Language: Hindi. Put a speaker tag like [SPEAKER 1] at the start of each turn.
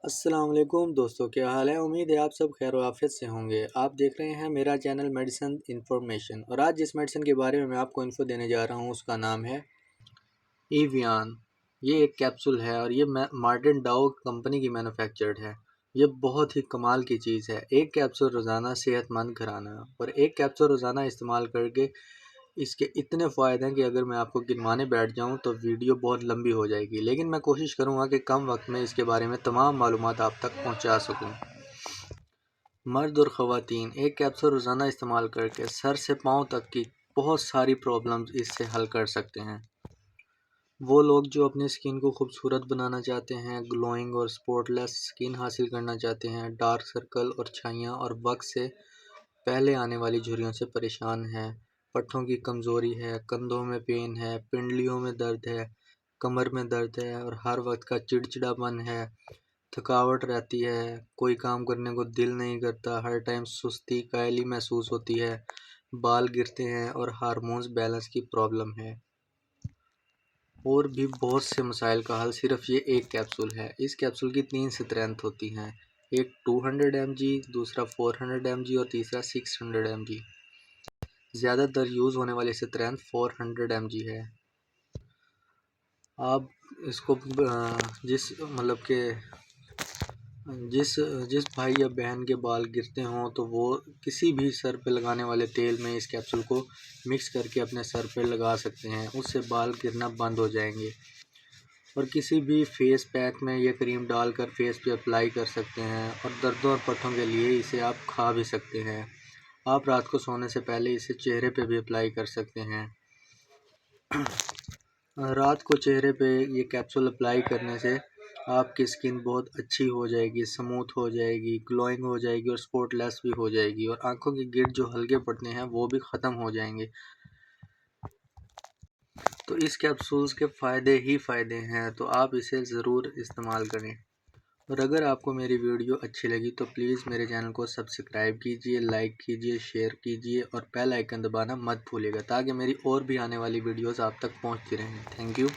[SPEAKER 1] अस्सलाम वालेकुम दोस्तों, क्या हाल है। उम्मीद है आप सब खैर आफियत से होंगे। आप देख रहे हैं मेरा चैनल मेडिसिन इन्फॉर्मेशन और आज जिस मेडिसिन के बारे में मैं आपको इन्फो देने जा रहा हूं उसका नाम है एवियन। ये एक कैप्सूल है और ये मार्टिन डाउ कंपनी की मैन्युफैक्चर्ड है। ये बहुत ही कमाल की चीज़ है। एक कैप्सूल रोज़ाना सेहतमंद घराना और एक कैप्सूल रोज़ाना इस्तेमाल करके इसके इतने फ़ायदे हैं कि अगर मैं आपको गिनवाने बैठ जाऊं तो वीडियो बहुत लंबी हो जाएगी, लेकिन मैं कोशिश करूंगा कि कम वक्त में इसके बारे में तमाम मालूमात आप तक पहुंचा सकूं। मर्द और ख़वातीन एक कैप्सूल रोज़ाना इस्तेमाल करके सर से पाँव तक की बहुत सारी प्रॉब्लम्स इससे हल कर सकते हैं। वो लोग जो अपनी स्किन को खूबसूरत बनाना चाहते हैं, ग्लोइंग और स्पॉटलेस स्किन हासिल करना चाहते हैं, डार्क सर्कल और छाइयाँ और वक्त से पहले आने वाली झुर्रियों से परेशान हैं, पट्ठों की कमज़ोरी है, कंधों में पेन है, पिंडलियों में दर्द है, कमर में दर्द है और हर वक्त का चिड़चिड़ापन है, थकावट रहती है, कोई काम करने को दिल नहीं करता, हर टाइम सुस्ती कायली महसूस होती है, बाल गिरते हैं और हार्मोन्स बैलेंस की प्रॉब्लम है। और भी बहुत से मसाइल का हल सिर्फ ये एक कैप्सूल है। इस कैप्सूल की 3 स्ट्रेंथ होती हैं, एक 200 mg, दूसरा 400 mg और तीसरा 600 mg। ज़्यादातर यूज़ होने वाली स्ट्रेंथ 400 mg है। आप इसको जिस मतलब के जिस जिस भाई या बहन के बाल गिरते हों तो वो किसी भी सर पे लगाने वाले तेल में इस कैप्सूल को मिक्स करके अपने सर पे लगा सकते हैं, उससे बाल गिरना बंद हो जाएंगे। और किसी भी फेस पैक में ये क्रीम डालकर फेस पे अप्लाई कर सकते हैं और दर्दों और पट्ठों के लिए इसे आप खा भी सकते हैं। आप रात को सोने से पहले इसे चेहरे पे भी अप्लाई कर सकते हैं। रात को चेहरे पे ये कैप्सूल अप्लाई करने से आपकी स्किन बहुत अच्छी हो जाएगी, स्मूथ हो जाएगी, ग्लोइंग हो जाएगी और स्पॉटलेस भी हो जाएगी और आंखों के गिर जो हल्के पड़ते हैं वो भी ख़त्म हो जाएंगे। तो इस कैप्सूल्स के फ़ायदे ही फ़ायदे हैं, तो आप इसे ज़रूर इस्तेमाल करें। और अगर आपको मेरी वीडियो अच्छी लगी तो प्लीज़ मेरे चैनल को सब्सक्राइब कीजिए, लाइक कीजिए, शेयर कीजिए और बेल आइकन दबाना मत भूलिएगा ताकि मेरी और भी आने वाली वीडियोस आप तक पहुंचती रहें। Thank you.